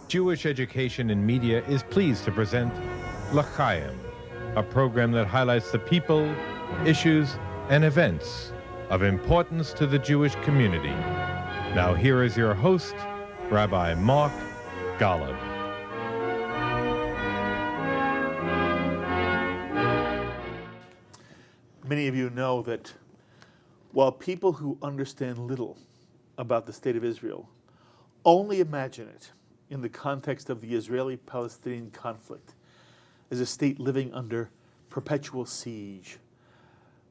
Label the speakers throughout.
Speaker 1: Jewish Education in Media is pleased to present L'Chaim, a program that highlights the people, issues, and events of importance to the Jewish community. Now here is your host, Rabbi Mark Golub.
Speaker 2: Many of you know that while people who understand little about the state of Israel only imagine it in the context of the Israeli-Palestinian conflict as a state living under perpetual siege,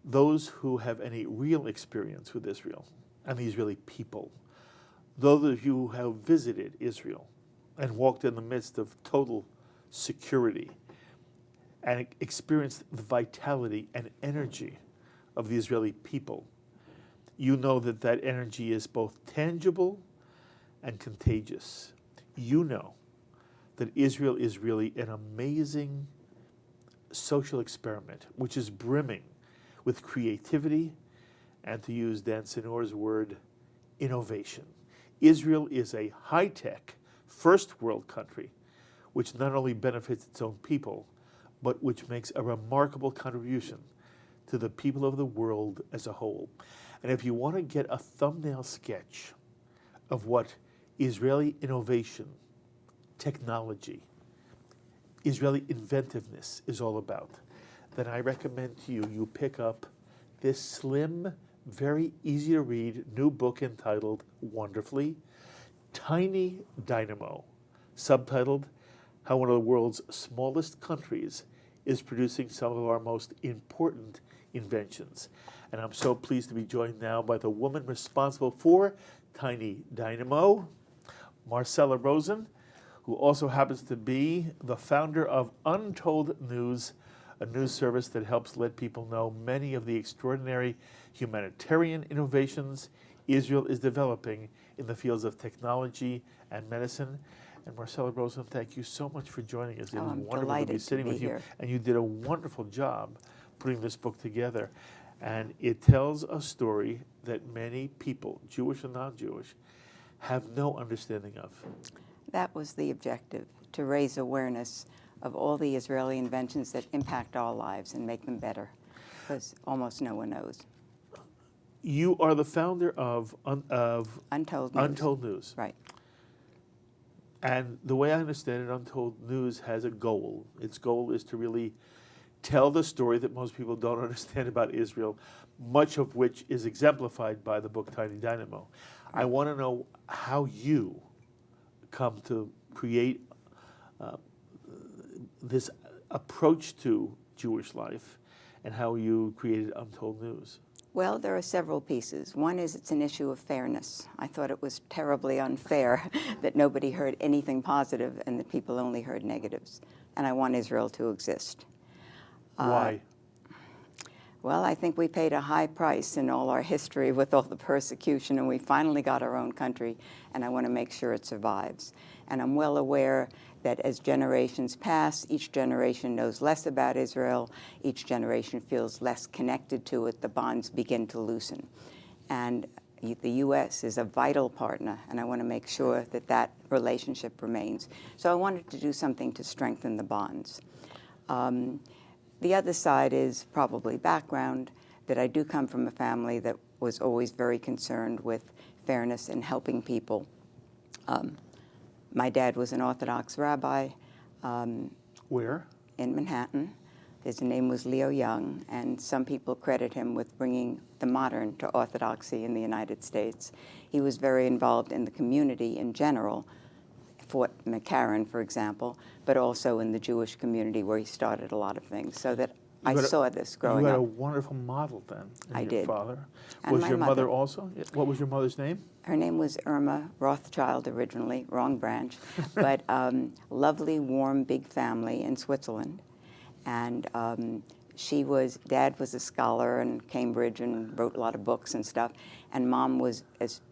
Speaker 2: those who have any real experience with Israel and the Israeli people, those of you who have visited Israel and walked in the midst of total security and experienced the vitality and energy of the Israeli people, you know that that energy is both tangible and contagious. You know that Israel is really an amazing social experiment, which is brimming with creativity and, to use Dan Senor's word, innovation. Israel is a high-tech, first world country which not only benefits its own people, but which makes a remarkable contribution to the people of the world as a whole. And if you want to get a thumbnail sketch of what Israeli innovation, technology, Israeli inventiveness is all about, then I recommend to you, you pick up this slim, very easy to read new book entitled, wonderfully, Tiny Dynamo, subtitled, How One of the World's Smallest Countries is Producing Some of Our Most Important Inventions. And I'm so pleased to be joined now by the woman responsible for Tiny Dynamo, Marcella Rosen, who also happens to be the founder of Untold News, a news service that helps let people know many of the extraordinary humanitarian innovations Israel is developing in the fields of technology and medicine. And Marcella Rosen, thank you so much for joining us. It was wonderful to be sitting with you. And you did a wonderful job putting this book together. And it tells a story that many people, Jewish and non-Jewish, have no understanding of.
Speaker 3: That was the objective, to raise awareness of all the Israeli inventions that impact our lives and make them better, because almost no one knows.
Speaker 2: You are the founder of
Speaker 3: Untold News.
Speaker 2: Untold News.
Speaker 3: Right.
Speaker 2: And the way I understand it, Untold News has a goal. Its goal is to really tell the story that most people don't understand about Israel, much of which is exemplified by the book Tiny Dynamo. Right. I want to know how you come to create this approach to Jewish life and how you created Untold News.
Speaker 3: Well, there are several pieces. One is it's an issue of fairness. I thought it was terribly unfair that nobody heard anything positive and that people only heard negatives. And I want Israel to exist.
Speaker 2: Why?
Speaker 3: Well, I think we paid a high price in all our history with all the persecution, and we finally got our own country, and I want to make sure it survives. And I'm well aware that as generations pass, each generation knows less about Israel, each generation feels less connected to it, the bonds begin to loosen. And the U.S. is a vital partner, and I want to make sure that that relationship remains. So I wanted to do something to strengthen the bonds. The other side is probably background, that I do come from a family that was always very concerned with fairness and helping people. My dad was an Orthodox rabbi.
Speaker 2: Where?
Speaker 3: In Manhattan. His name was Leo Young, and some people credit him with bringing the modern to Orthodoxy in the United States. He was very involved in the community in general, Fort McCarran, for example, but also in the Jewish community where he started a lot of things, so that I saw this growing up.
Speaker 2: You had a wonderful model then.
Speaker 3: I did.
Speaker 2: Father.
Speaker 3: And
Speaker 2: was your
Speaker 3: my
Speaker 2: mother also? What was your mother's name?
Speaker 3: Her name was Irma Rothschild originally, wrong branch, but lovely, warm, big family in Switzerland. And Dad was a scholar in Cambridge and wrote a lot of books and stuff, and Mom was, as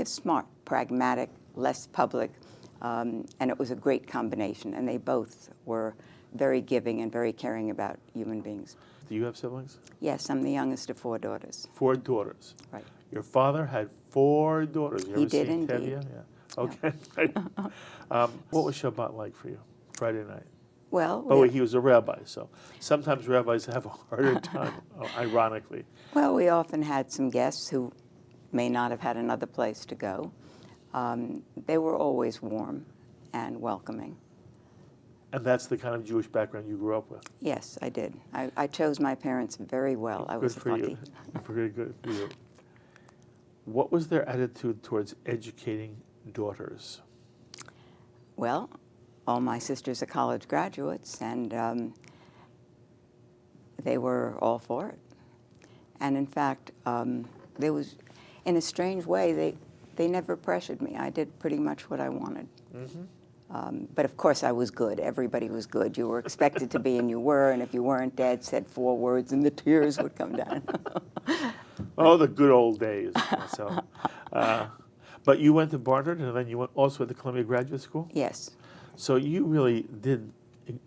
Speaker 3: smart, pragmatic, less public, and it was a great combination, and they both were very giving and very caring about human beings.
Speaker 2: Do you have siblings?
Speaker 3: Yes, I'm the youngest of 4 daughters.
Speaker 2: 4 daughters.
Speaker 3: Right.
Speaker 2: Your father had 4 daughters. You
Speaker 3: He
Speaker 2: ever
Speaker 3: did
Speaker 2: seen
Speaker 3: indeed.
Speaker 2: Tevye? Yeah. Okay. What was Shabbat like for you, Friday night?
Speaker 3: Well,
Speaker 2: By the way, he was a rabbi, so sometimes rabbis have a harder time, ironically.
Speaker 3: well, we often had some guests who may not have had another place to go. They were always warm and welcoming.
Speaker 2: And that's the kind of Jewish background you grew up with.
Speaker 3: Yes, I did. I chose my parents very well. I was
Speaker 2: Good for
Speaker 3: lucky.
Speaker 2: you. Very good for you. What was their attitude towards educating daughters?
Speaker 3: Well, all my sisters are college graduates, and they were all for it. And in fact, there was, in a strange way, they never pressured me. I did pretty much what I wanted.
Speaker 2: Mm-hmm.
Speaker 3: But of course, I was good. Everybody was good. You were expected to be, and you were. And if you weren't, Dad said 4 words, and the tears would come down.
Speaker 2: Oh, the good old days. So, but you went to Barnard, and then you went also to Columbia Graduate School?
Speaker 3: Yes.
Speaker 2: So you really did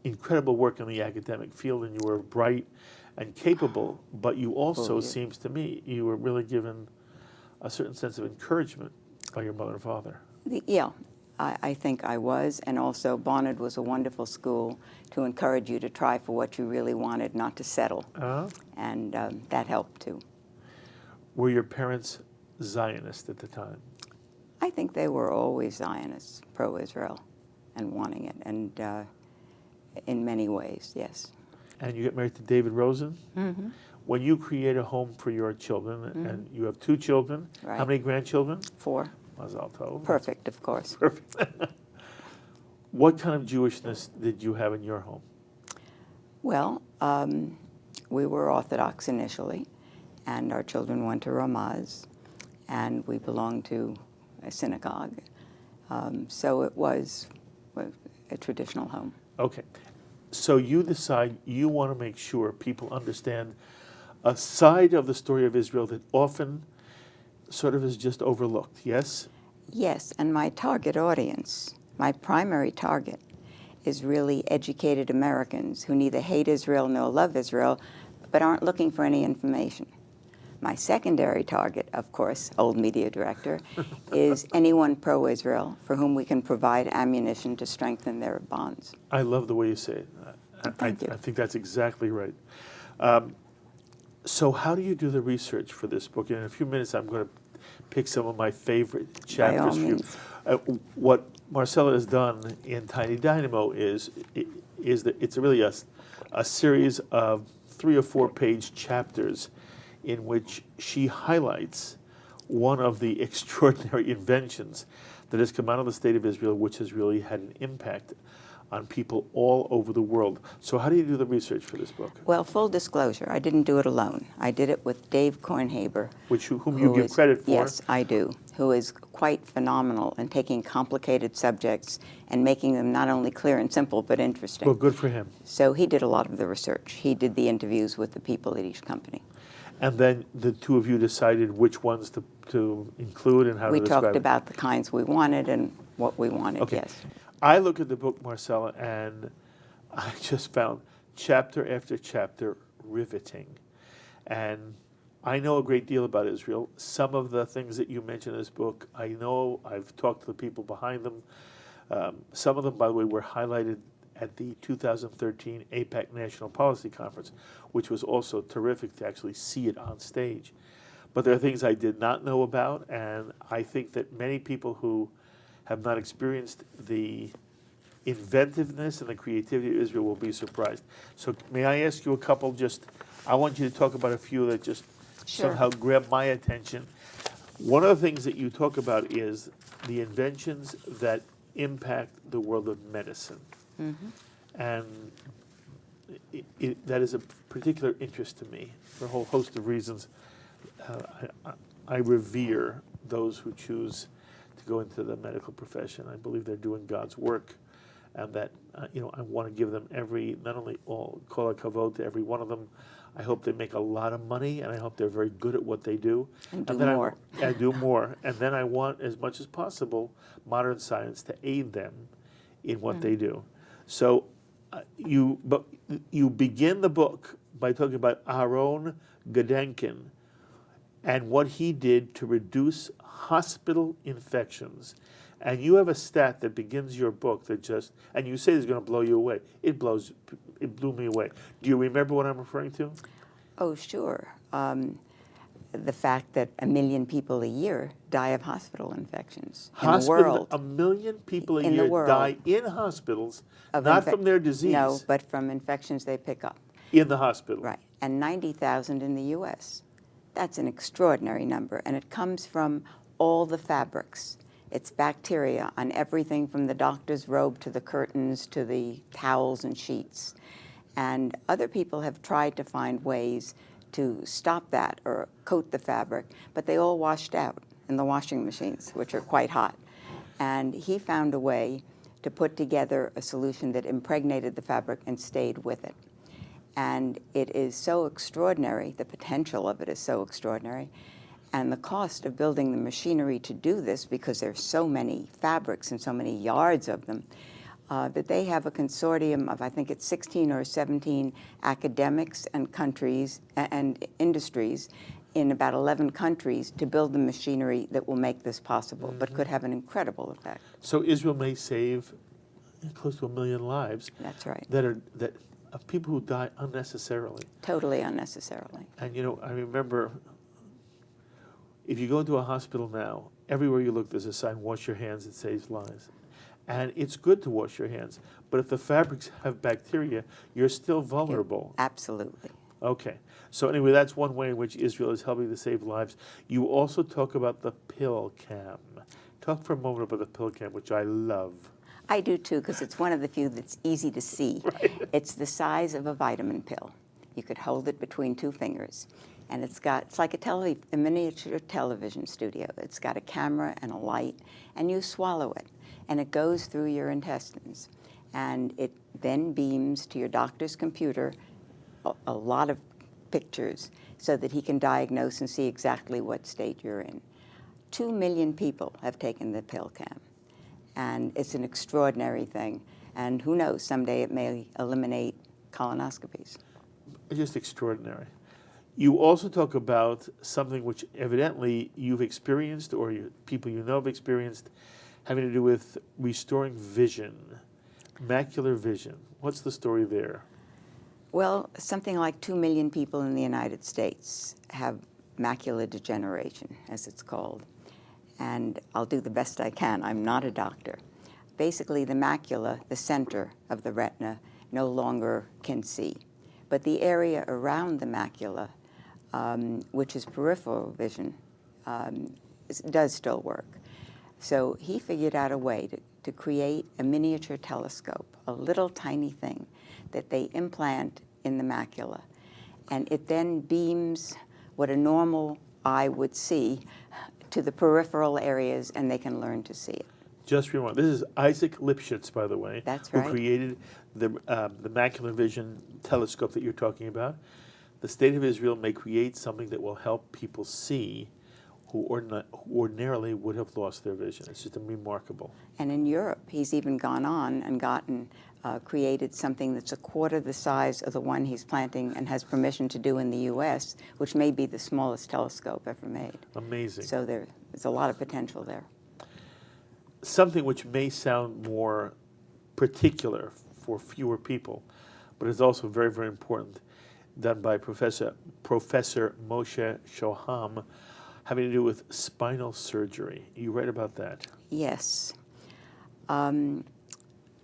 Speaker 2: incredible work in the academic field, and you were bright and capable, but you also, seems to me, you were really given a certain sense of encouragement by your mother and father.
Speaker 3: Yeah, I think I was, and also Barnard was a wonderful school to encourage you to try for what you really wanted, not to settle. And that helped too.
Speaker 2: Were your parents Zionist at the time?
Speaker 3: I think they were always Zionists, pro-Israel, and wanting it, and in many ways, yes.
Speaker 2: And you get married to David Rosen?
Speaker 3: Mm-hmm.
Speaker 2: When you create a home for your children, and you have 2 children,
Speaker 3: Right.
Speaker 2: how many grandchildren?
Speaker 3: 4.
Speaker 2: Mazal tov.
Speaker 3: Perfect, of course.
Speaker 2: Perfect. What kind of Jewishness did you have in your home?
Speaker 3: Well, we were Orthodox initially, and our children went to Ramaz, and we belonged to a synagogue. So it was a traditional home.
Speaker 2: Okay. So you decide you want to make sure people understand a side of the story of Israel that often sort of is just overlooked, yes?
Speaker 3: Yes, and my target audience, my primary target, is really educated Americans who neither hate Israel nor love Israel, but aren't looking for any information. My secondary target, of course, old media director, is anyone pro-Israel for whom we can provide ammunition to strengthen their bonds.
Speaker 2: I love the way you say it.
Speaker 3: Thank you.
Speaker 2: I think that's exactly right. So how do you do the research for this book? In a few minutes, I'm going to pick some of my favorite chapters
Speaker 3: By all
Speaker 2: for you.
Speaker 3: means.
Speaker 2: What Marcella has done in Tiny Dynamo is that it's really a series of 3 or 4 page chapters in which she highlights one of the extraordinary inventions that has come out of the state of Israel, which has really had an impact on people all over the world. So how do you do the research for this book?
Speaker 3: Well, full disclosure, I didn't do it alone. I did it with Dave Kornhaber.
Speaker 2: Whom you give credit for.
Speaker 3: Yes, I do. Who is quite phenomenal in taking complicated subjects and making them not only clear and simple, but interesting.
Speaker 2: Well, good for him.
Speaker 3: So he did a lot of the research. He did the interviews with the people at each company.
Speaker 2: And then the 2 of you decided which ones to include and how
Speaker 3: We
Speaker 2: to describe
Speaker 3: talked
Speaker 2: it.
Speaker 3: about the kinds we wanted and what we wanted,
Speaker 2: Okay.
Speaker 3: yes.
Speaker 2: I look at the book, Marcella, and I just found chapter after chapter riveting. And I know a great deal about Israel. Some of the things that you mention in this book, I know. I've talked to the people behind them. Some of them, by the way, were highlighted at the 2013 APAC National Policy Conference, which was also terrific to actually see it on stage. But there are things I did not know about, and I think that many people who have not experienced the inventiveness and the creativity of Israel will be surprised. So may I ask you a couple I want you to talk about a few that just
Speaker 3: Sure.
Speaker 2: somehow grab my attention. One of the things that you talk about is the inventions that impact the world of medicine. Mm-hmm. And that is a particular interest to me for a whole host of reasons. I revere those who choose to go into the medical profession. I believe they're doing God's work, and that I want to give them not only all kol hakavod to every one of them. I hope they make a lot of money, and I hope they're very good at what they do.
Speaker 3: And do
Speaker 2: then
Speaker 3: more.
Speaker 2: I do more, and then I want, as much as possible, modern science to aid them in what they do. So you begin the book by talking about Aaron Gedenken and what he did to reduce hospital infections And you have a stat that begins your book that just, and you say it's going to blow you away. It blew me away. Do you remember what I'm referring to?
Speaker 3: Oh, sure. The fact that 1 million people a year die of hospital infections in the world.
Speaker 2: 1 million people a
Speaker 3: In the
Speaker 2: year
Speaker 3: world.
Speaker 2: die in hospitals,
Speaker 3: Of
Speaker 2: not from their disease.
Speaker 3: No, but from infections they pick up.
Speaker 2: In the hospital.
Speaker 3: Right. And 90,000 in the U.S. That's an extraordinary number, and it comes from all the fabrics. It's bacteria on everything from the doctor's robe to the curtains to the towels and sheets. And other people have tried to find ways to stop that or coat the fabric, but they all washed out in the washing machines, which are quite hot. And he found a way to put together a solution that impregnated the fabric and stayed with it. And it is so extraordinary, the potential of it is so extraordinary, and the cost of building the machinery to do this, because there's so many fabrics and so many yards of them, that they have a consortium of, I think it's 16 or 17 academics and countries and industries in about 11 countries to build the machinery that will make this possible, but could have an incredible effect.
Speaker 2: So Israel may save close to 1 million lives.
Speaker 3: That's right.
Speaker 2: Of people who die unnecessarily.
Speaker 3: Totally unnecessarily.
Speaker 2: And I remember, if you go into a hospital now, everywhere you look there's a sign, wash your hands, it saves lives. And it's good to wash your hands, but if the fabrics have bacteria, you're still vulnerable.
Speaker 3: Absolutely.
Speaker 2: Okay. So anyway, that's one way in which Israel is helping to save lives. You also talk about the pill cam. Talk for a moment about the pill cam, which I love.
Speaker 3: I do too, because it's one of the few that's easy to see.
Speaker 2: Right.
Speaker 3: It's the size of a vitamin pill. You could hold it between 2 fingers. And it's like a miniature television studio. It's got a camera and a light, and you swallow it. And it goes through your intestines. And it then beams to your doctor's computer a lot of pictures so that he can diagnose and see exactly what state you're in. 2 million people have taken the pill cam. And it's an extraordinary thing. And who knows, someday it may eliminate colonoscopies.
Speaker 2: Just extraordinary. You also talk about something which evidently you've experienced, or people you know have experienced, having to do with restoring vision, macular vision. What's the story there?
Speaker 3: Well, something like 2 million people in the United States have macular degeneration, as it's called. And I'll do the best I can. I'm not a doctor. Basically, the macula, the center of the retina, no longer can see. But the area around the macula, which is peripheral vision, does still work. So he figured out a way to create a miniature telescope, a little tiny thing that they implant in the macula. And it then beams what a normal eye would see to the peripheral areas, and they can learn to see it.
Speaker 2: Just remember, this is Isaac Lipschitz, by the way,
Speaker 3: That's
Speaker 2: who
Speaker 3: right.
Speaker 2: created the macular vision telescope that you're talking about. The state of Israel may create something that will help people see who ordinarily would have lost their vision. It's just remarkable.
Speaker 3: And in Europe, he's even gone on and created something that's a quarter the size of the one he's planting and has permission to do in the U.S., which may be the smallest telescope ever made.
Speaker 2: Amazing.
Speaker 3: So there's a lot of potential there.
Speaker 2: Something which may sound more particular for fewer people, but is also very, very important, done by Professor Moshe Shoham, having to do with spinal surgery. You read about that?
Speaker 3: Yes.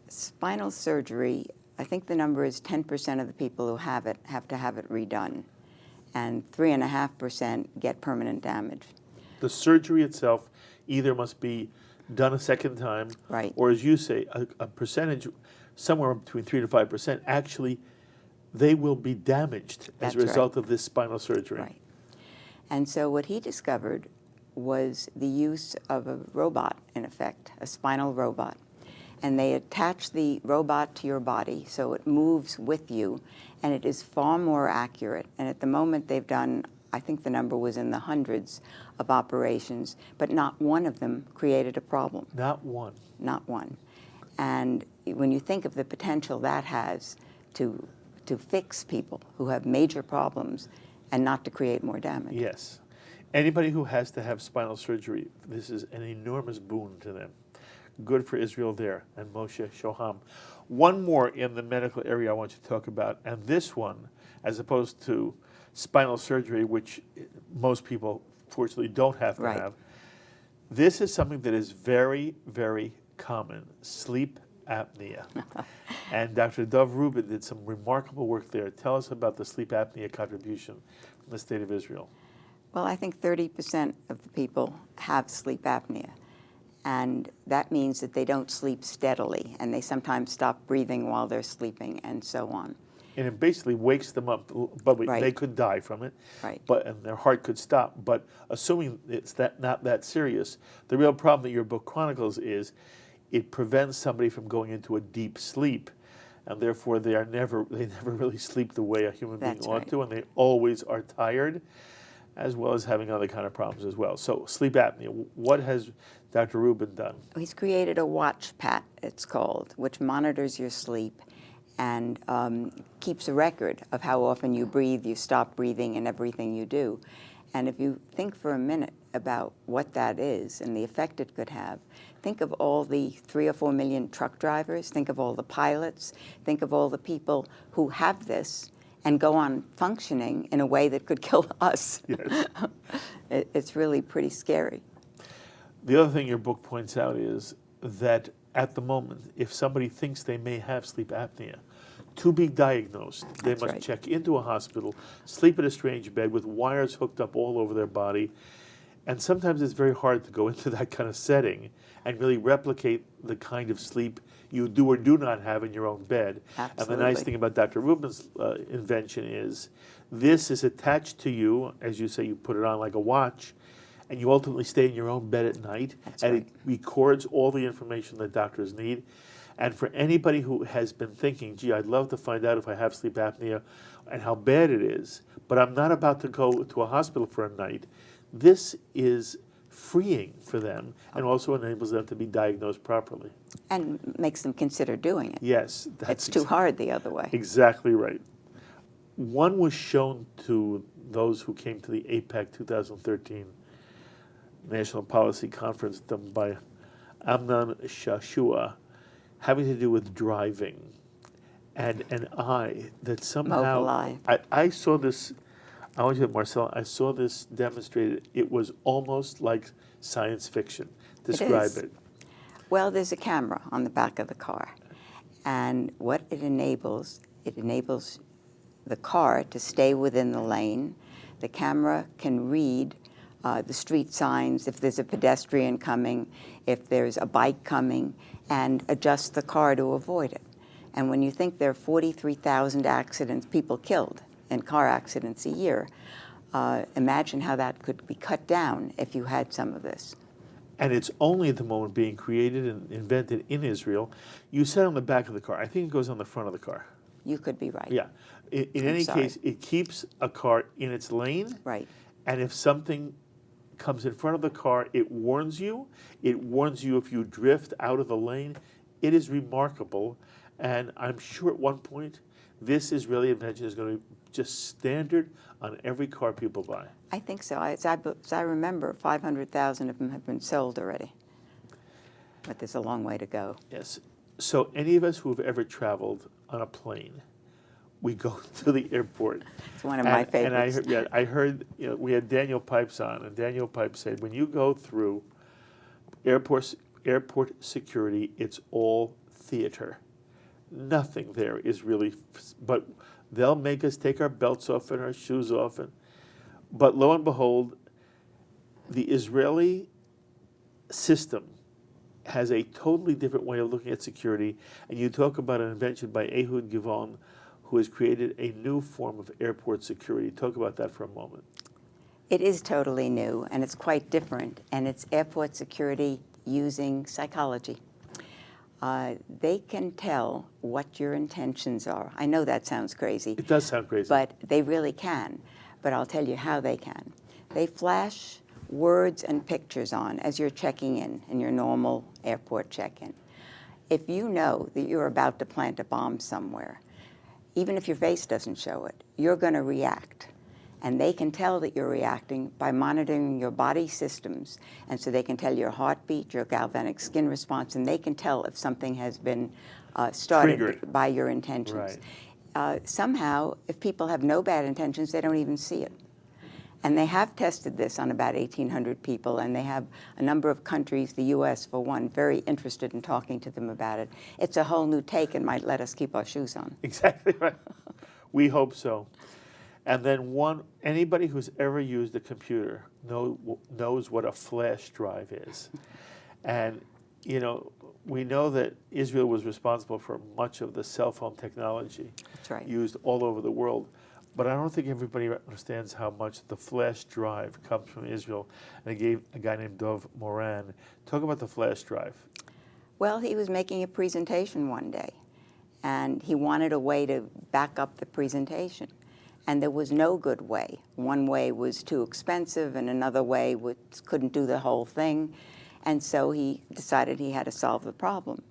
Speaker 3: Spinal surgery, I think the number is 10% of the people who have it have to have it redone, and 3.5% get permanent damage.
Speaker 2: The surgery itself either must be done a second time,
Speaker 3: Right.
Speaker 2: or as you say, a percentage, somewhere between 3 to 5%, actually they will be damaged as
Speaker 3: That's
Speaker 2: a result
Speaker 3: right.
Speaker 2: of this spinal surgery.
Speaker 3: Right. And so what he discovered was the use of a robot, in effect, a spinal robot. And they attach the robot to your body so it moves with you, and it is far more accurate. And at the moment they've done, I think the number was in the hundreds of operations, but not one of them created a problem.
Speaker 2: Not one.
Speaker 3: Not one. And when you think of the potential that has to fix people who have major problems and not to create more damage.
Speaker 2: Yes. Anybody who has to have spinal surgery, this is an enormous boon to them. Good for Israel there, and Moshe Shoham. One more in the medical area I want you to talk about, and this one, as opposed to spinal surgery, which most people fortunately don't have to have, this is something that is very, very common, sleep apnea. And Dr. Dov Rubin did some remarkable work there. Tell us about the sleep apnea contribution from the state of Israel.
Speaker 3: Well, I think 30% of the people have sleep apnea. And that means that they don't sleep steadily, and they sometimes stop breathing while they're sleeping, and so on.
Speaker 2: And it basically wakes them up, but they could die from it, and their heart could stop. But assuming it's not that serious, the real problem that your book chronicles is it prevents somebody from going into a deep sleep, and therefore they never really sleep the way a human being ought to, and they always are tired, as well as having other kind of problems as well. So sleep apnea, what has Dr. Rubin done?
Speaker 3: He's created a watch pat, it's called, which monitors your sleep and keeps a record of how often you breathe, you stop breathing, and everything you do. And if you think for a minute about what that is and the effect it could have, think of all the 3 or 4 million truck drivers, think of all the pilots, think of all the people who have this and go on functioning in a way that could kill us.
Speaker 2: Yes.
Speaker 3: It's really pretty scary.
Speaker 2: The other thing your book points out is that at the moment, if somebody thinks they may have sleep apnea, to be diagnosed, they must check into a hospital, sleep in a strange bed with wires hooked up all over their body. And sometimes it's very hard to go into that kind of setting and really replicate the kind of sleep you do or do not have in your own bed.
Speaker 3: Absolutely.
Speaker 2: And the nice thing about Dr. Rubin's invention is this is attached to you, as you say, you put it on like a watch, and you ultimately stay in your own bed at night, it records all the information that doctors need. And for anybody who has been thinking, gee, I'd love to find out if I have sleep apnea and how bad it is, but I'm not about to go to a hospital for a night, this is freeing for them and also enables them to be diagnosed properly.
Speaker 3: And makes them consider doing it.
Speaker 2: Yes.
Speaker 3: It's too hard the other way.
Speaker 2: Exactly right. One was shown to those who came to the APAC 2013 National Policy Conference done by Amnon Shashua, having to do with driving and an eye that somehow... I saw this, I want you to, Marcella, I saw this demonstrated. It was almost like science fiction. Describe it.
Speaker 3: Well, there's a camera on the back of the car. And what it enables the car to stay within the lane. The camera can read the street signs, if there's a pedestrian coming, if there's a bike coming, and adjust the car to avoid it. And when you think there are 43,000 accidents, people killed in car accidents a year, imagine how that could be cut down if you had some of this.
Speaker 2: And it's only at the moment being created and invented in Israel. You said on the back of the car. I think it goes on the front of the car.
Speaker 3: You could be right.
Speaker 2: Yeah. In any case, it keeps a car in its lane.
Speaker 3: Right.
Speaker 2: And if something comes in front of the car, it warns you. It warns you if you drift out of the lane. It is remarkable. And I'm sure at one point, this Israeli invention is going to be just standard on every car people buy.
Speaker 3: I think so. As I remember, 500,000 of them have been sold already. But there's a long way to go.
Speaker 2: Yes. So any of us who have ever traveled on a plane, we go to the airport.
Speaker 3: It's one of my favorites.
Speaker 2: And I heard we had Daniel Pipes on, and Daniel Pipes said, when you go through airport security, it's all theater. Nothing there is really, but they'll make us take our belts off and our shoes off. But lo and behold, the Israeli system has a totally different way of looking at security. And you talk about an invention by Ehud Givon, who has created a new form of airport security. Talk about that for a moment.
Speaker 3: It is totally new, and it's quite different. And it's airport security using psychology. They can tell what your intentions are. I know that sounds crazy.
Speaker 2: It does sound crazy.
Speaker 3: But they really can. But I'll tell you how they can. They flash words and pictures on as you're checking in your normal airport check-in. If you know that you're about to plant a bomb somewhere, even if your face doesn't show it, you're going to react. And they can tell that you're reacting by monitoring your body systems. And so they can tell your heartbeat, your galvanic skin response, and they can tell if something has been started
Speaker 2: Triggered.
Speaker 3: by your intentions. Somehow, if people have no bad intentions, they don't even see it. And they have tested this on about 1,800 people, and they have a number of countries, the U.S. for one, very interested in talking to them about it. It's a whole new take and might let us keep our shoes on.
Speaker 2: Exactly right. We hope so. And then anybody who's ever used a computer knows what a flash drive is. And, you know, we know that Israel was responsible for much of the cell phone technology used all over the world. But I don't think everybody understands how much the flash drive comes from Israel. And I gave a guy named Dov Moran. Talk about the flash drive.
Speaker 3: Well, he was making a presentation one day, and he wanted a way to back up the presentation. And there was no good way. One way was too expensive, and another way couldn't do the whole thing. And so he decided he had to solve the problem.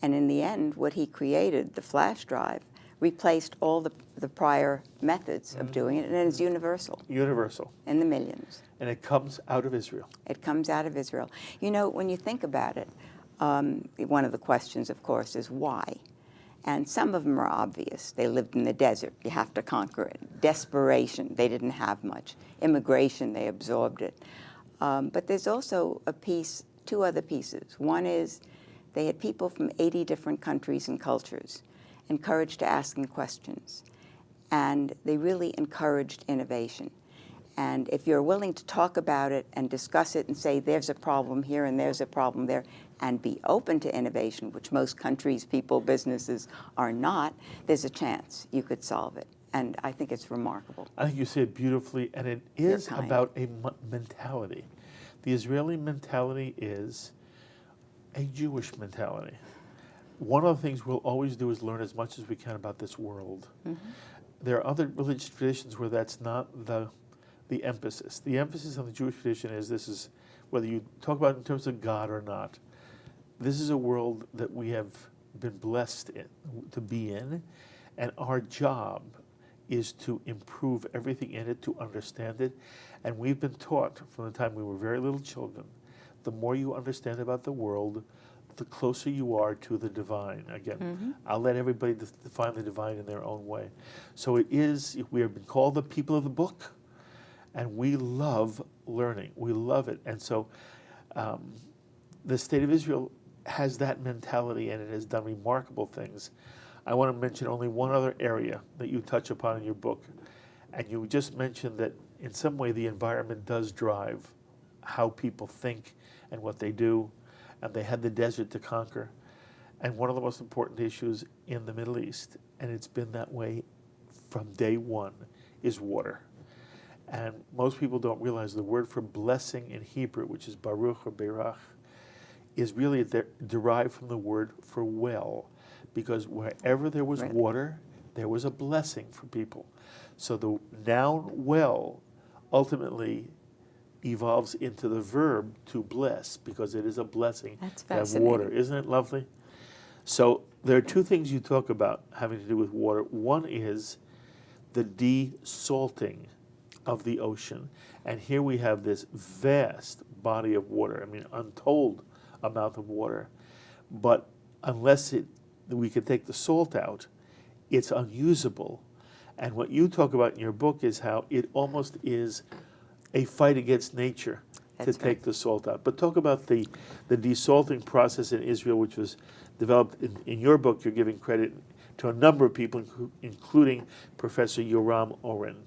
Speaker 3: And in the end, what he created, the flash drive, replaced all the prior methods of doing it, and it's universal.
Speaker 2: Universal.
Speaker 3: In the millions.
Speaker 2: And it comes out of Israel.
Speaker 3: It comes out of Israel. You know, when you think about it, one of the questions, of course, is why? And some of them are obvious. They lived in the desert. You have to conquer it. Desperation. They didn't have much. Immigration. They absorbed it. But there's also two other pieces. One is they had people from 80 different countries and cultures encouraged to asking questions. And they really encouraged innovation. And if you're willing to talk about it and discuss it and say there's a problem here and there's a problem there, and be open to innovation, which most countries, people, businesses are not, there's a chance you could solve it. And I think it's remarkable.
Speaker 2: I think you say it beautifully, and it is about a mentality. The Israeli mentality is a Jewish mentality. One of the things we'll always do is learn as much as we can about this world. There are other religious traditions where that's not the emphasis. The emphasis on the Jewish tradition is this is, whether you talk about it in terms of God or not, this is a world that we have been blessed to be in, and our job is to improve everything in it, to understand it. And we've been taught from the time we were very little children, the more you understand about the world, the closer you are to the divine. Again, I'll let everybody define the divine in their own way. So we have been called the people of the book, and we love learning. We love it. And so the state of Israel has that mentality, and it has done remarkable things. I want to mention only one other area that you touch upon in your book. And you just mentioned that in some way the environment does drive how people think and what they do. And they had the desert to conquer. And one of the most important issues in the Middle East, and it's been that way from day one, is water. And most people don't realize the word for blessing in Hebrew, which is baruch or berach, is really derived from the word for well. Because wherever there was water, there was a blessing for people. So the noun well ultimately evolves into the verb to bless, because it is a blessing to have water. Isn't it lovely? So there are two things you talk about having to do with water. One is the desalting of the ocean. And here we have this vast body of water, I mean, untold amount of water. But unless we can take the salt out, it's unusable. And what you talk about in your book is how it almost is a fight against nature to take the salt out. But talk about the desalting process in Israel, which was developed in your book. You're giving credit to a number of people, including Professor Yoram Oren.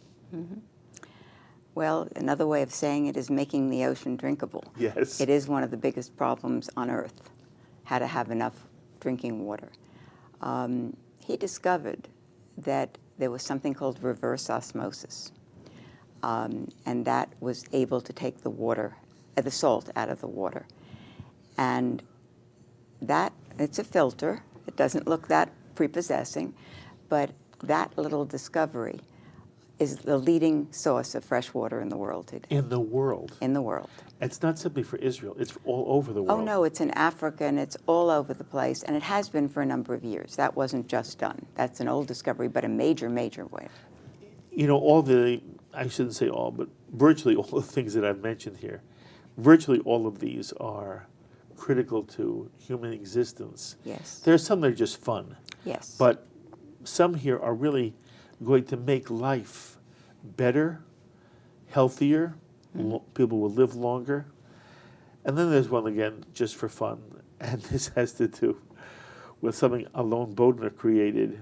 Speaker 3: Well, another way of saying it is making the ocean drinkable.
Speaker 2: Yes.
Speaker 3: It is one of the biggest problems on Earth, how to have enough drinking water. He discovered that there was something called reverse osmosis. And that was able to take the salt out of the water. And it's a filter. It doesn't look that prepossessing, but that little discovery is the leading source of fresh water in the world today.
Speaker 2: In the world?
Speaker 3: In the world.
Speaker 2: It's not simply for Israel. It's all over the world.
Speaker 3: Oh, no, it's in Africa, and it's all over the place, and it has been for a number of years. That wasn't just done. That's an old discovery, but a major, major way.
Speaker 2: You know, all the I shouldn't say all, but virtually all the things that I've mentioned here, virtually all of these are critical to human existence.
Speaker 3: Yes.
Speaker 2: There are some that are just fun.
Speaker 3: Yes.
Speaker 2: But some here are really going to make life better, healthier, people will live longer. And then there's one, again, just for fun, and this has to do with something Alon Bodner created,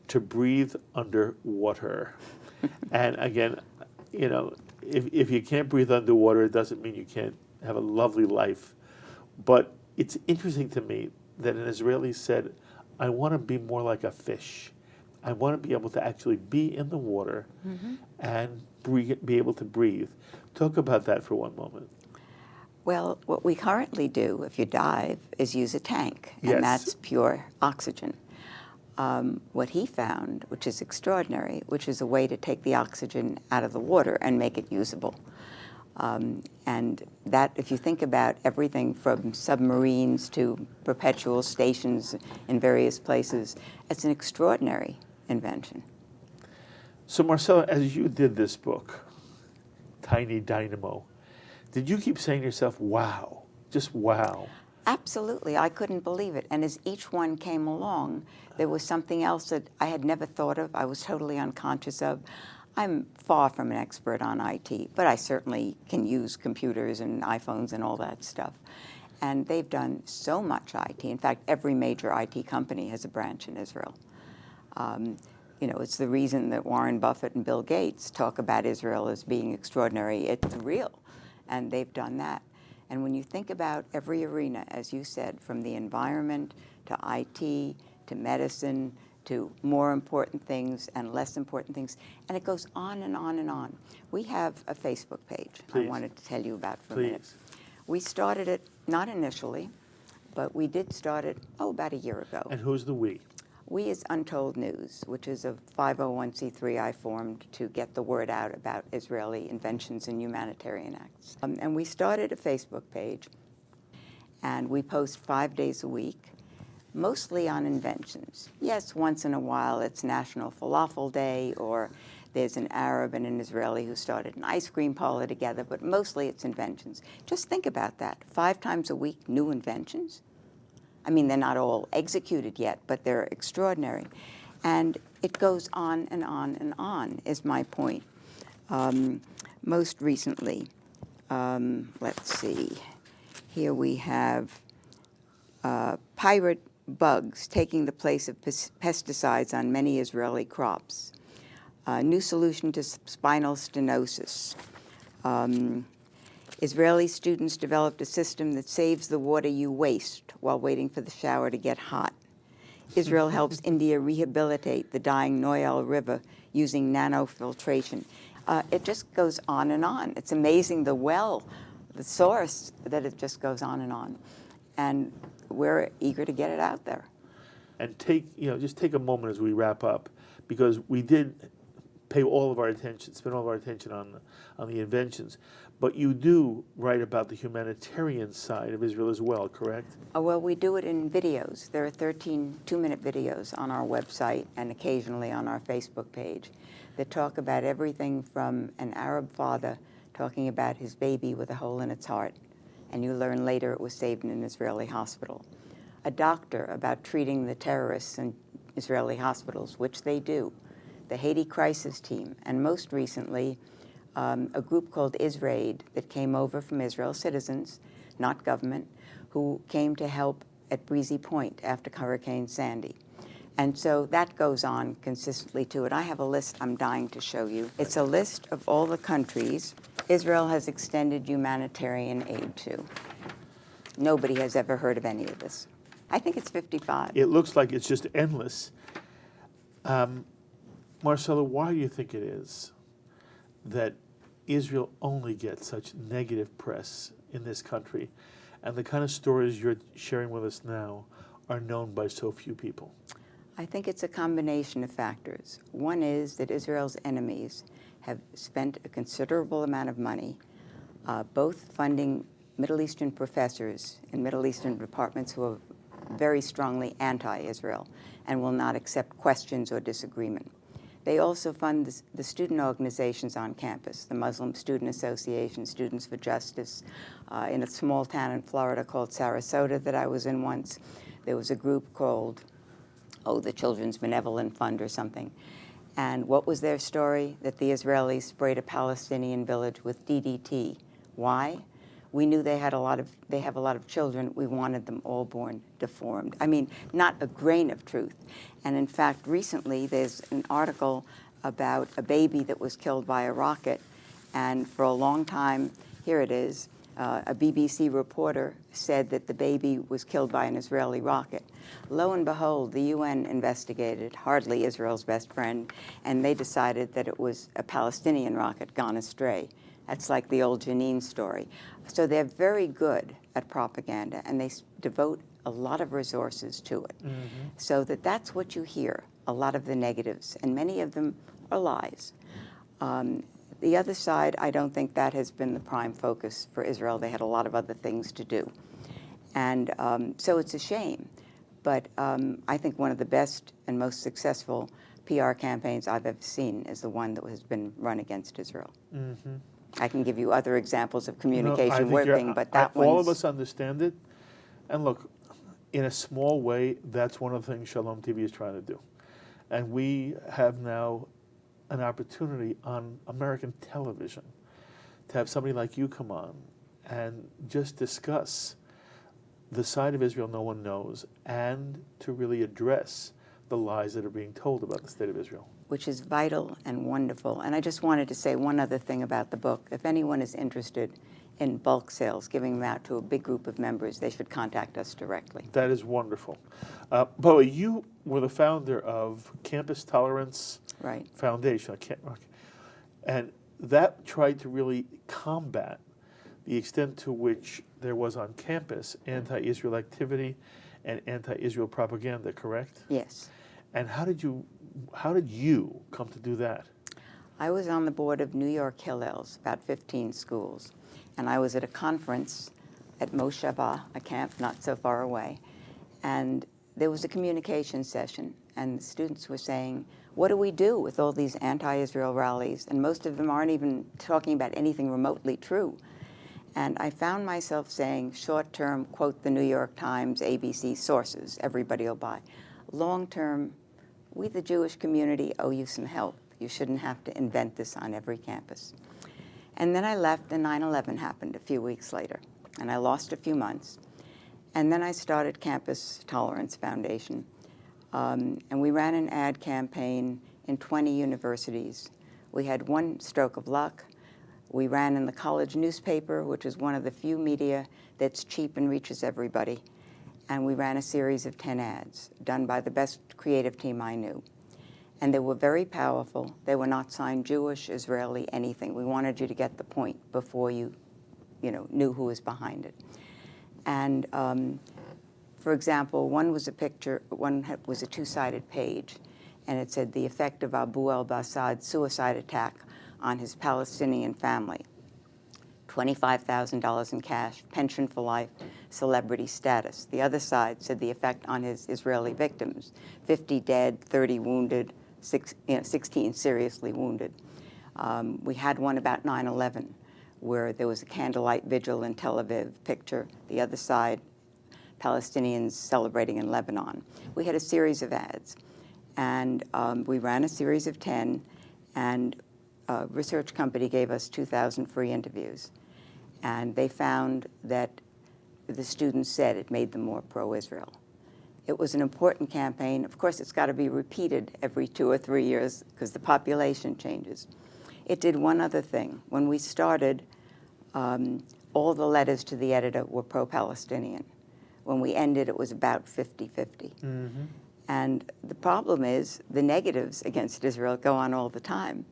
Speaker 2: to breathe underwater. And again, you know, if you can't breathe underwater, it doesn't mean you can't have a lovely life. But it's interesting to me that an Israeli said, I want to be more like a fish. I want to be able to actually be in the water and be able to breathe. Talk about that for one moment.
Speaker 3: Well, what we currently do, if you dive, is use a tank,
Speaker 2: Yes.
Speaker 3: and that's pure oxygen. What he found, which is extraordinary, which is a way to take the oxygen out of the water and make it usable. And that, if you think about everything from submarines to perpetual stations in various places, it's an extraordinary invention.
Speaker 2: So Marcella, as you did this book, Tiny Dynamo, did you keep saying to yourself, wow, just wow?
Speaker 3: Absolutely. I couldn't believe it. And as each one came along, there was something else that I had never thought of, I was totally unconscious of. I'm far from an expert on IT, but I certainly can use computers and iPhones and all that stuff. And they've done so much IT. In fact, every major IT company has a branch in Israel. You know, it's the reason that Warren Buffett and Bill Gates talk about Israel as being extraordinary. It's real, and they've done that. And when you think about every arena, as you said, from the environment to IT to medicine to more important things and less important things, and it goes on and on and on. We have a Facebook page
Speaker 2: Please.
Speaker 3: I wanted to tell you about for a
Speaker 2: Please.
Speaker 3: minute. We started it, not initially, but we did start it, about a year ago.
Speaker 2: And who's the we?
Speaker 3: We is Untold News, which is a 501c3 I formed to get the word out about Israeli inventions and humanitarian acts. And we started a Facebook page, and we post 5 days a week, mostly on inventions. Yes, once in a while it's National Falafel Day, or there's an Arab and an Israeli who started an ice cream parlor together, but mostly it's inventions. Just think about that. 5 times a week, new inventions. I mean, they're not all executed yet, but they're extraordinary. And it goes on and on and on, is my point. Most recently, let's see, here we have pirate bugs taking the place of pesticides on many Israeli crops. New solution to spinal stenosis. Israeli students developed a system that saves the water you waste while waiting for the shower to get hot. Israel helps India rehabilitate the dying Noyal River using nanofiltration. It just goes on and on. It's amazing the source, that it just goes on and on. And we're eager to get it out there.
Speaker 2: And just take a moment as we wrap up, because we did spend all of our attention on the inventions. But you do write about the humanitarian side of Israel as well, correct?
Speaker 3: Well, we do it in videos. There are 13 two-minute videos on our website and occasionally on our Facebook page that talk about everything from an Arab father talking about his baby with a hole in its heart, and you learn later it was saved in an Israeli hospital. A doctor about treating the terrorists in Israeli hospitals, which they do. The Haiti crisis team, and most recently, a group called IsRaid that came over from Israel, citizens, not government, who came to help at Breezy Point after Hurricane Sandy. And so that goes on consistently too. And I have a list I'm dying to show you. It's a list of all the countries Israel has extended humanitarian aid to. Nobody has ever heard of any of this. I think it's 55.
Speaker 2: It looks like it's just endless. Marcella, why do you think it is that Israel only gets such negative press in this country, and the kind of stories you're sharing with us now are known by so few people?
Speaker 3: I think it's a combination of factors. One is that Israel's enemies have spent a considerable amount of money, both funding Middle Eastern professors in Middle Eastern departments who are very strongly anti-Israel and will not accept questions or disagreement. They also fund the student organizations on campus, the Muslim Student Association, Students for Justice. In a small town in Florida called Sarasota that I was in once, there was a group called, the Children's Benevolent Fund or something. And what was their story? That the Israelis sprayed a Palestinian village with DDT. Why? We knew they have a lot of children. We wanted them all born deformed. I mean, not a grain of truth. And in fact, recently there's an article about a baby that was killed by a rocket. And for a long time, here it is, a BBC reporter said that the baby was killed by an Israeli rocket. Lo and behold, the UN investigated, hardly Israel's best friend, and they decided that it was a Palestinian rocket gone astray. That's like the old Janine story. So they're very good at propaganda, and they devote a lot of resources to it. Mm-hmm. So that's what you hear, a lot of the negatives, and many of them are lies. The other side, I don't think that has been the prime focus for Israel. They had a lot of other things to do. And so it's a shame. But I think one of the best and most successful PR campaigns I've ever seen is the one that has been run against Israel. Mm-hmm. I can give you other examples of communication working, but that one.
Speaker 2: All of us understand it. And look, in a small way, that's one of the things Shalom TV is trying to do. And we have now an opportunity on American television to have somebody like you come on and just discuss the side of Israel no one knows and to really address the lies that are being told about the state of Israel.
Speaker 3: Which is vital and wonderful. And I just wanted to say one other thing about the book. If anyone is interested in bulk sales, giving them out to a big group of members, they should contact us directly.
Speaker 2: That is wonderful. By the way, you were the founder of Campus Tolerance Foundation. And that tried to really combat the extent to which there was on campus anti-Israel activity and anti-Israel propaganda, correct?
Speaker 3: Yes.
Speaker 2: And how did you come to do that?
Speaker 3: I was on the board of New York Hillels, about 15 schools. And I was at a conference at Mosheva, a camp not so far away. And there was a communication session, and the students were saying, what do we do with all these anti-Israel rallies? And most of them aren't even talking about anything remotely true. And I found myself saying, short-term, quote the New York Times, ABC sources, everybody will buy. Long-term, we, the Jewish community, owe you some help. You shouldn't have to invent this on every campus. And then I left, and 9/11 happened a few weeks later. And I lost a few months. And then I started Campus Tolerance Foundation. And we ran an ad campaign in 20 universities. We had one stroke of luck. We ran in the college newspaper, which is one of the few media that's cheap and reaches everybody. And we ran a series of 10 ads done by the best creative team I knew. And they were very powerful. They were not signed Jewish, Israeli, anything. We wanted you to get the point before you knew who was behind it. And for example, one was a picture, one was a two-sided page, and it said the effect of Abu al-Bassad's suicide attack on his Palestinian family. $25,000 in cash, pension for life, celebrity status. The other side said the effect on his Israeli victims, 50 dead, 30 wounded, 16 seriously wounded. We had one about 9/11, where there was a candlelight vigil in Tel Aviv picture. The other side, Palestinians celebrating in Lebanon. We had a series of ads, and we ran a series of 10, and a research company gave us 2,000 free interviews. And they found that the students said it made them more pro-Israel. It was an important campaign. Of course, it's got to be repeated every 2 or 3 years because the population changes. It did one other thing. When we started, all the letters to the editor were pro-Palestinian. When we ended, it was about 50-50. Mm-hmm. And the problem is the negatives against Israel go on all the time.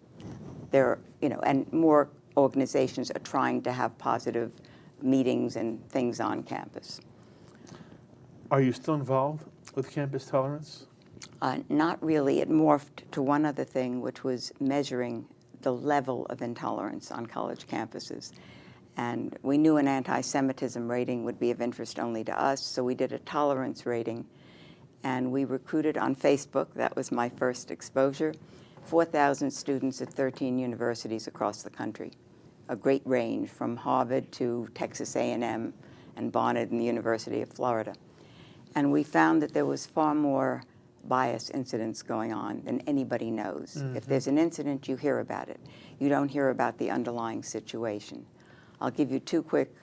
Speaker 3: And more organizations are trying to have positive meetings and things on campus.
Speaker 2: Are you still involved with Campus Tolerance?
Speaker 3: Not really. It morphed to one other thing, which was measuring the level of intolerance on college campuses. And we knew an anti-Semitism rating would be of interest only to us, so we did a tolerance rating. And we recruited on Facebook. That was my first exposure. 4,000 students at 13 universities across the country, a great range from Harvard to Texas A&M and Barnard and the University of Florida. And we found that there was far more bias incidents going on than anybody knows.
Speaker 2: Mm-hmm.
Speaker 3: If there's an incident, you hear about it. You don't hear about the underlying situation. I'll give you two quick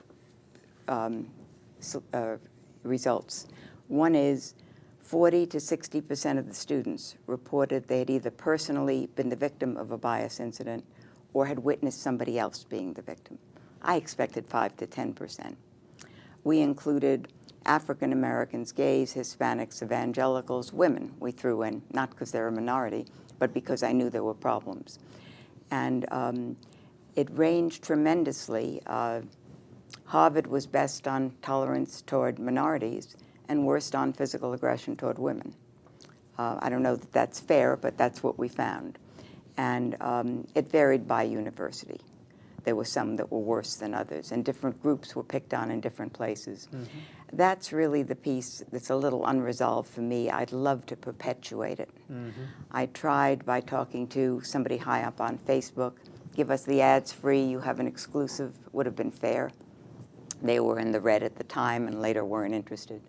Speaker 3: results. One is 40 to 60% of the students reported they had either personally been the victim of a bias incident or had witnessed somebody else being the victim. I expected 5 to 10%. We included African Americans, gays, Hispanics, evangelicals, women we threw in, not because they're a minority, but because I knew there were problems. And it ranged tremendously. Harvard was best on tolerance toward minorities and worst on physical aggression toward women. I don't know that that's fair, but that's what we found. And it varied by university. There were some that were worse than others, and different groups were picked on in different places. Mm-hmm. That's really the piece that's a little unresolved for me. I'd love to perpetuate it. Mm-hmm. I tried by talking to somebody high up on Facebook, give us the ads free, you have an exclusive, would have been fair. They were in the red at the time and later weren't interested.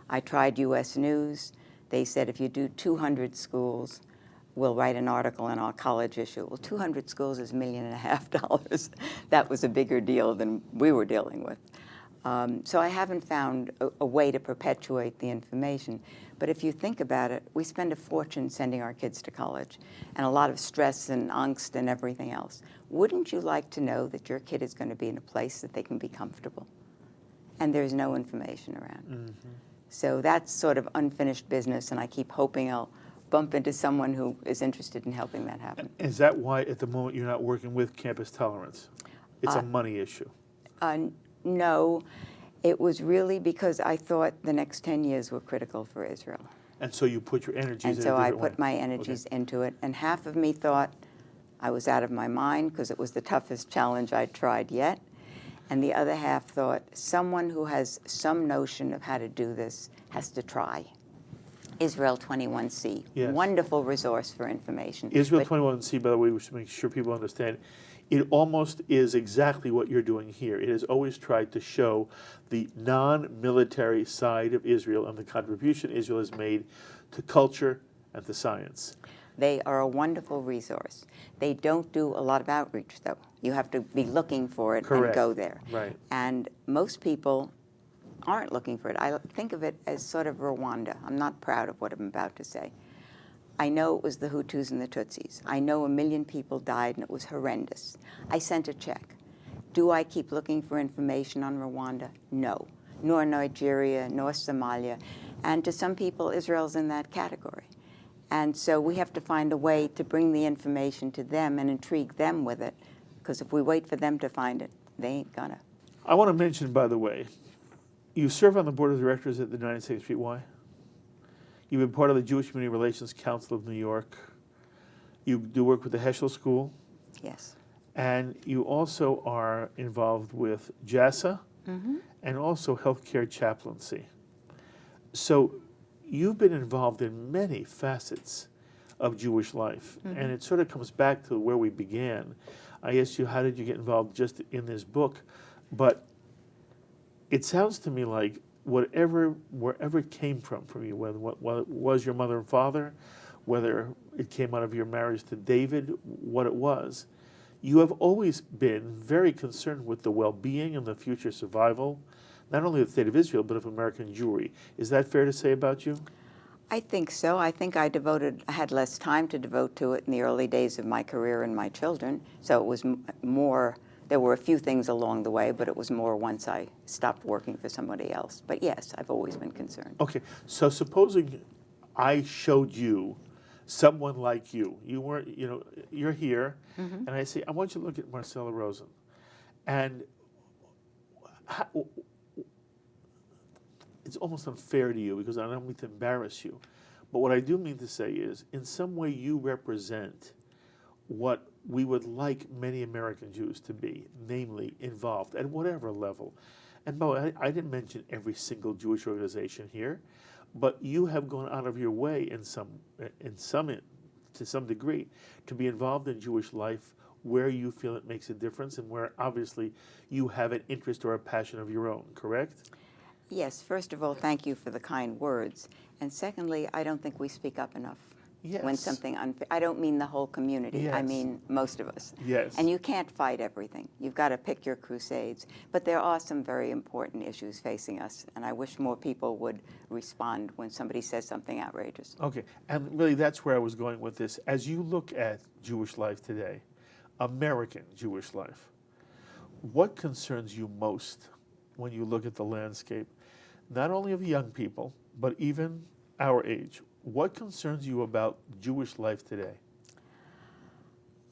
Speaker 3: I tried US News. They said if you do 200 schools, we'll write an article in our college issue. Well, 200 schools is $1.5 million. That was a bigger deal than we were dealing with. So I haven't found a way to perpetuate the information. But if you think about it, we spend a fortune sending our kids to college and a lot of stress and angst and everything else. Wouldn't you like to know that your kid is going to be in a place that they can be comfortable? And there's no information around. Mm-hmm. So that's sort of unfinished business, and I keep hoping I'll bump into someone who is interested in helping that happen.
Speaker 2: Is that why at the moment you're not working with Campus Tolerance? It's a money issue.
Speaker 3: No, it was really because I thought the next 10 years were critical for Israel.
Speaker 2: And so you put your energies in a different
Speaker 3: way.
Speaker 2: way.
Speaker 3: And so I put my energies into it, and half of me thought I was out of my mind because it was the toughest challenge I'd tried yet. And the other half thought someone who has some notion of how to do this has to try. Israel 21C,
Speaker 2: yes.
Speaker 3: Wonderful resource for information.
Speaker 2: Israel 21C, by the way, we should make sure people understand, it almost is exactly what you're doing here. It has always tried to show the non-military side of Israel and the contribution Israel has made to culture and to science.
Speaker 3: They are a wonderful resource. They don't do a lot of outreach, though. You have to be looking for it
Speaker 2: Correct.
Speaker 3: And go there.
Speaker 2: Right.
Speaker 3: And most people aren't looking for it. I think of it as sort of Rwanda. I'm not proud of what I'm about to say. I know it was the Hutus and the Tutsis. I know 1 million people died, and it was horrendous. I sent a check. Do I keep looking for information on Rwanda? No. Nor Nigeria, nor Somalia. And to some people, Israel's in that category. And so we have to find a way to bring the information to them and intrigue them with it, because if we wait for them to find it, they ain't gonna.
Speaker 2: I want to mention, by the way, you serve on the board of directors at the 96th Street Y. You've been part of the Jewish Community Relations Council of New York. You do work with the Heschel School.
Speaker 3: Yes.
Speaker 2: And you also are involved with JASA and also healthcare chaplaincy. So you've been involved in many facets of Jewish life. And it sort of comes back to where we began. I asked you, how did you get involved just in this book? But it sounds to me like wherever it came from you, whether it was your mother and father, whether it came out of your marriage to David, what it was, you have always been very concerned with the well-being and the future survival, not only of the state of Israel, but of American Jewry. Is that fair to say about you?
Speaker 3: I think so. I think I had less time to devote to it in the early days of my career and my children. So it was more, there were a few things along the way, but it was more once I stopped working for somebody else. But yes, I've always been concerned.
Speaker 2: Okay, so supposing I showed you someone like you, you're here, and I say, I want you to look at Marcella Rosen. And it's almost unfair to you because I don't mean to embarrass you. But what I do mean to say is, in some way you represent what we would like many American Jews to be, namely involved at whatever level. And by the way, I didn't mention every single Jewish organization here, but you have gone out of your way in some to some degree, to be involved in Jewish life where you feel it makes a difference and where obviously you have an interest or a passion of your own, correct?
Speaker 3: Yes, first of all, thank you for the kind words. And secondly, I don't think we speak up enough.
Speaker 2: Yes.
Speaker 3: When something unfair, I don't mean the whole community, I
Speaker 2: Yes.
Speaker 3: mean most of us.
Speaker 2: Yes.
Speaker 3: And you can't fight everything. You've got to pick your crusades. But there are some very important issues facing us, and I wish more people would respond when somebody says something outrageous.
Speaker 2: Okay, and really that's where I was going with this. As you look at Jewish life today, American Jewish life, what concerns you most when you look at the landscape, not only of young people, but even our age? What concerns you about Jewish life today?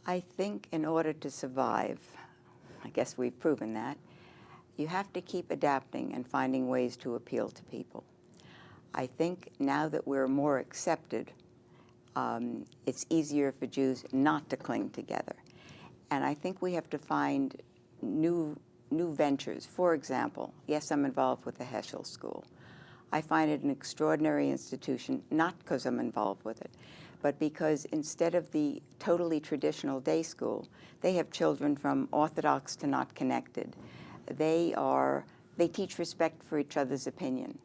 Speaker 3: I think in order to survive, I guess we've proven that, you have to keep adapting and finding ways to appeal to people. I think now that we're more accepted, it's easier for Jews not to cling together. And I think we have to find new ventures. For example, yes, I'm involved with the Heschel School. I find it an extraordinary institution, not because I'm involved with it, but because instead of the totally traditional day school, they have children from Orthodox to not connected. They teach respect for each other's opinion.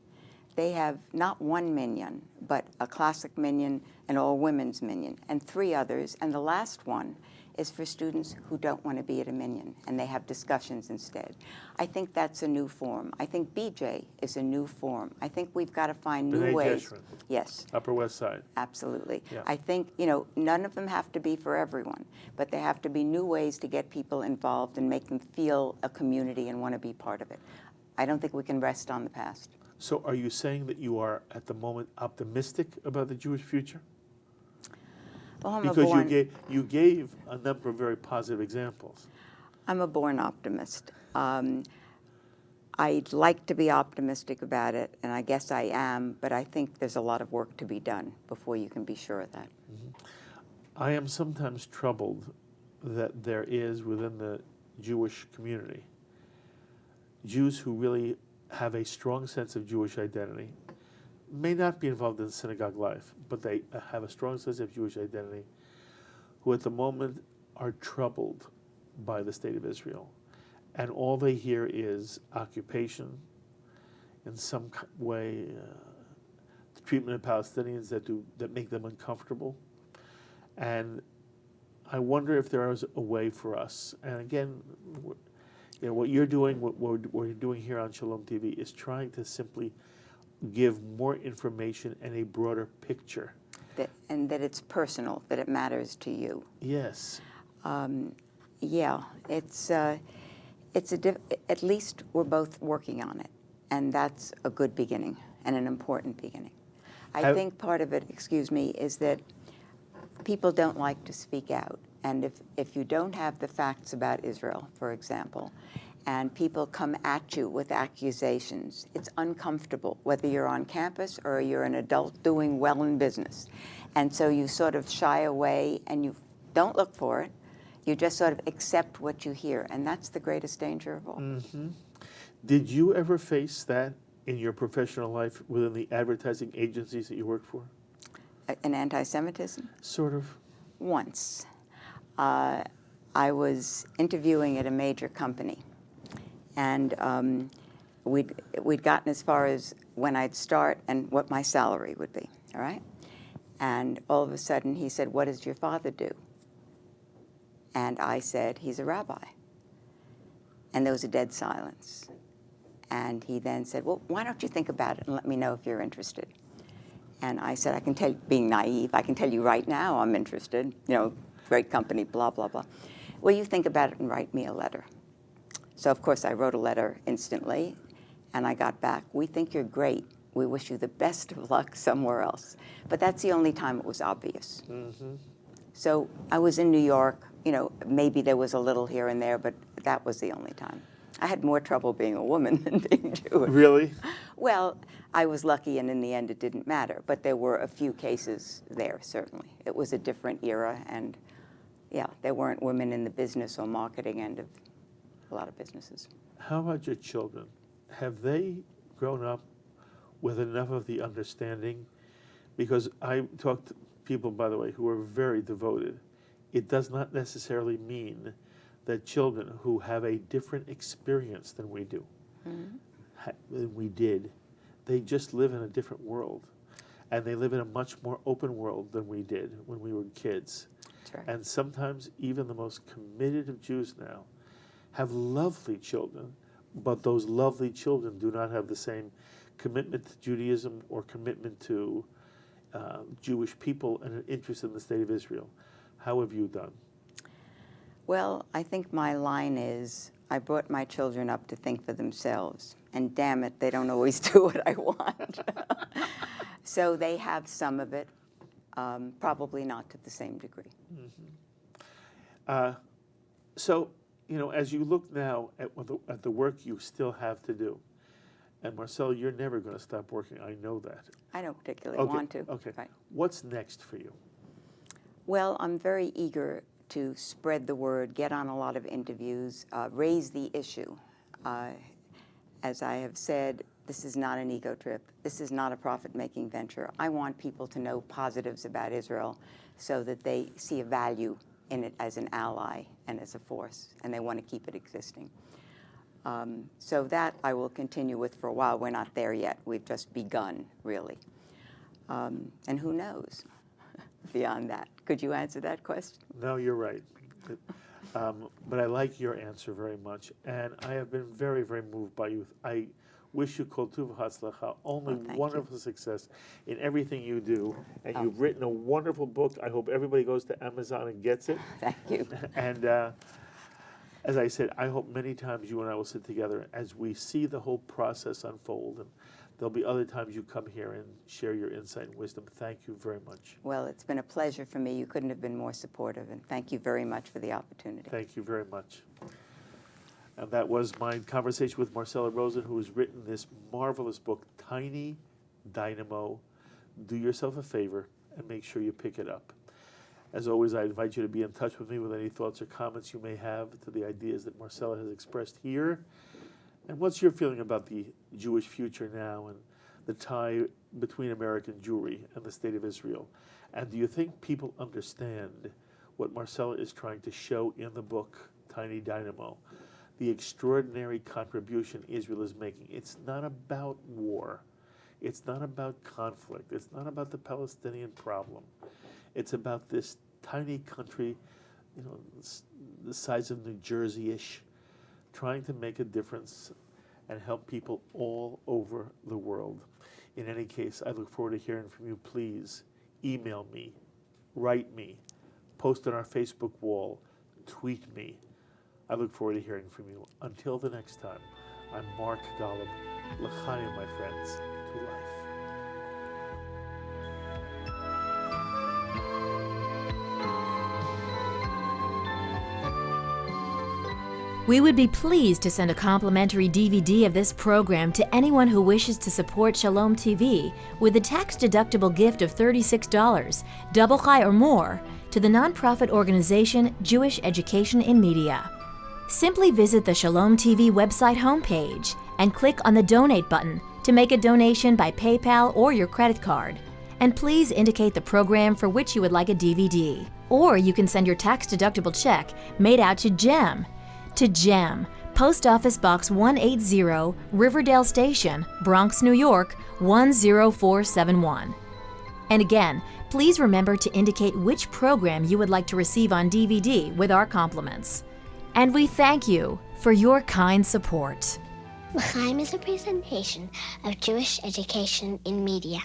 Speaker 3: They have not one minyan, but a classic minyan, an all-women's minyan, and 3 others, and the last one is for students who don't want to be at a minyan, and they have discussions instead. I think that's a new form. I think BJ is a new form. I think we've got to find new
Speaker 2: B'nai
Speaker 3: ways.
Speaker 2: Jeshurun.
Speaker 3: Yes.
Speaker 2: Upper West Side.
Speaker 3: Absolutely.
Speaker 2: Yeah.
Speaker 3: I think, none of them have to be for everyone, but there have to be new ways to get people involved and make them feel a community and want to be part of it. I don't think we can rest on the past.
Speaker 2: So are you saying that you are, at the moment, optimistic about the Jewish future?
Speaker 3: Well,
Speaker 2: Because you gave a number of very positive examples.
Speaker 3: I'm a born optimist. I'd like to be optimistic about it, and I guess I am, but I think there's a lot of work to be done before you can be sure of that.
Speaker 2: I am sometimes troubled that there is within the Jewish community Jews who really have a strong sense of Jewish identity, may not be involved in synagogue life, but they have a strong sense of Jewish identity, who at the moment are troubled by the state of Israel. And all they hear is occupation, in some way, the treatment of Palestinians that make them uncomfortable. And I wonder if there is a way for us, and again, what you're doing, what we're doing here on Shalom TV is trying to simply give more information and a broader picture.
Speaker 3: And that it's personal, that it matters to you.
Speaker 2: Yes.
Speaker 3: Yeah, at least we're both working on it, and that's a good beginning and an important beginning. I think part of it, is that people don't like to speak out. And if you don't have the facts about Israel, for example, and people come at you with accusations, it's uncomfortable, whether you're on campus or you're an adult doing well in business. And so you sort of shy away and you don't look for it. You just sort of accept what you hear, and that's the greatest danger of all.
Speaker 2: Mm-hmm. Did you ever face that in your professional life within the advertising agencies that you worked for?
Speaker 3: An anti-Semitism?
Speaker 2: Sort of.
Speaker 3: Once. I was interviewing at a major company, and we'd gotten as far as when I'd start and what my salary would be, all right? And all of a sudden he said, "What does your father do?" And I said, "He's a rabbi." And there was a dead silence. And he then said, "Well, why don't you think about it and let me know if you're interested?" And I said, "I can tell you," being naive, "I can tell you right now I'm interested, great company, blah, blah, blah. Well, you think about it and write me a letter." So, of course, I wrote a letter instantly, and I got back, "We think you're great. We wish you the best of luck somewhere else." But that's the only time it was obvious.
Speaker 2: Mm-hmm.
Speaker 3: So I was in New York, maybe there was a little here and there, but that was the only time. I had more trouble being a woman than being Jewish.
Speaker 2: Really?
Speaker 3: Well, I was lucky, and in the end it didn't matter, but there were a few cases there, certainly. It was a different era, and yeah, there weren't women in the business or marketing end of a lot of businesses.
Speaker 2: How about your children? Have they grown up with enough of the understanding? Because I talked people, by the way, who are very devoted. It does not necessarily mean that children who have a different experience than we do, than we did, they just live in a different world. And they live in a much more open world than we did when we were kids.
Speaker 3: That's right.
Speaker 2: And sometimes even the most committed of Jews now have lovely children, but those lovely children do not have the same commitment to Judaism or commitment to Jewish people and an interest in the state of Israel. How have you done?
Speaker 3: Well, I think my line is, I brought my children up to think for themselves, and damn it, they don't always do what I want. So they have some of it, probably not to the same degree.
Speaker 2: So, you know, as you look now at the work you still have to do, and Marcella, you're never going to stop working, I know that.
Speaker 3: I don't particularly want to.
Speaker 2: Okay.
Speaker 3: Right.
Speaker 2: What's next for you?
Speaker 3: Well, I'm very eager to spread the word, get on a lot of interviews, raise the issue. As I have said, this is not an ego trip. This is not a profit-making venture. I want people to know positives about Israel so that they see a value in it as an ally and as a force, and they want to keep it existing. So that I will continue with for a while. We're not there yet. We've just begun, really. And who knows beyond that? Could you answer that question?
Speaker 2: No, you're right. But I like your answer very much. And I have been very, very moved by you. I wish you kol tuv hatzlacha, only wonderful success in everything you do. And you've written a wonderful book. I hope everybody goes to Amazon and gets it.
Speaker 3: Thank you.
Speaker 2: And as I said, I hope many times you and I will sit together as we see the whole process unfold. And there'll be other times you come here and share your insight and wisdom. Thank you very much.
Speaker 3: Well, it's been a pleasure for me. You couldn't have been more supportive, and thank you very much for the opportunity.
Speaker 2: Thank you very much. And that was my conversation with Marcella Rosen, who has written this marvelous book, Tiny Dynamo. Do yourself a favor and make sure you pick it up. As always, I invite you to be in touch with me with any thoughts or comments you may have to the ideas that Marcella has expressed here. And what's your feeling about the Jewish future now and the tie between American Jewry and the state of Israel? And do you think people understand what Marcella is trying to show in the book, Tiny Dynamo? The extraordinary contribution Israel is making. It's not about war. It's not about conflict. It's not about the Palestinian problem. It's about this tiny country, you know, the size of New Jersey-ish, trying to make a difference and help people all over the world. In any case, I look forward to hearing from you. Please email me, write me, post on our Facebook wall, tweet me. I look forward to hearing from you. Until the next time, I'm Mark Golub. L'chaim, my friends, to life.
Speaker 4: We would be pleased to send a complimentary DVD of this program to anyone who wishes to support Shalom TV with a tax-deductible gift of $36, double chai or more, to the nonprofit organization Jewish Education in Media. Simply visit the Shalom TV website homepage and click on the Donate button to make a donation by PayPal or your credit card. And please indicate the program for which you would like a DVD. Or you can send your tax-deductible check made out to GEM. To GEM, Post Office Box 180, Riverdale Station, Bronx, New York, 10471. And again, please remember to indicate which program you would like to receive on DVD with our compliments. And we thank you for your kind support.
Speaker 5: L'chaim is a presentation of Jewish Education in Media.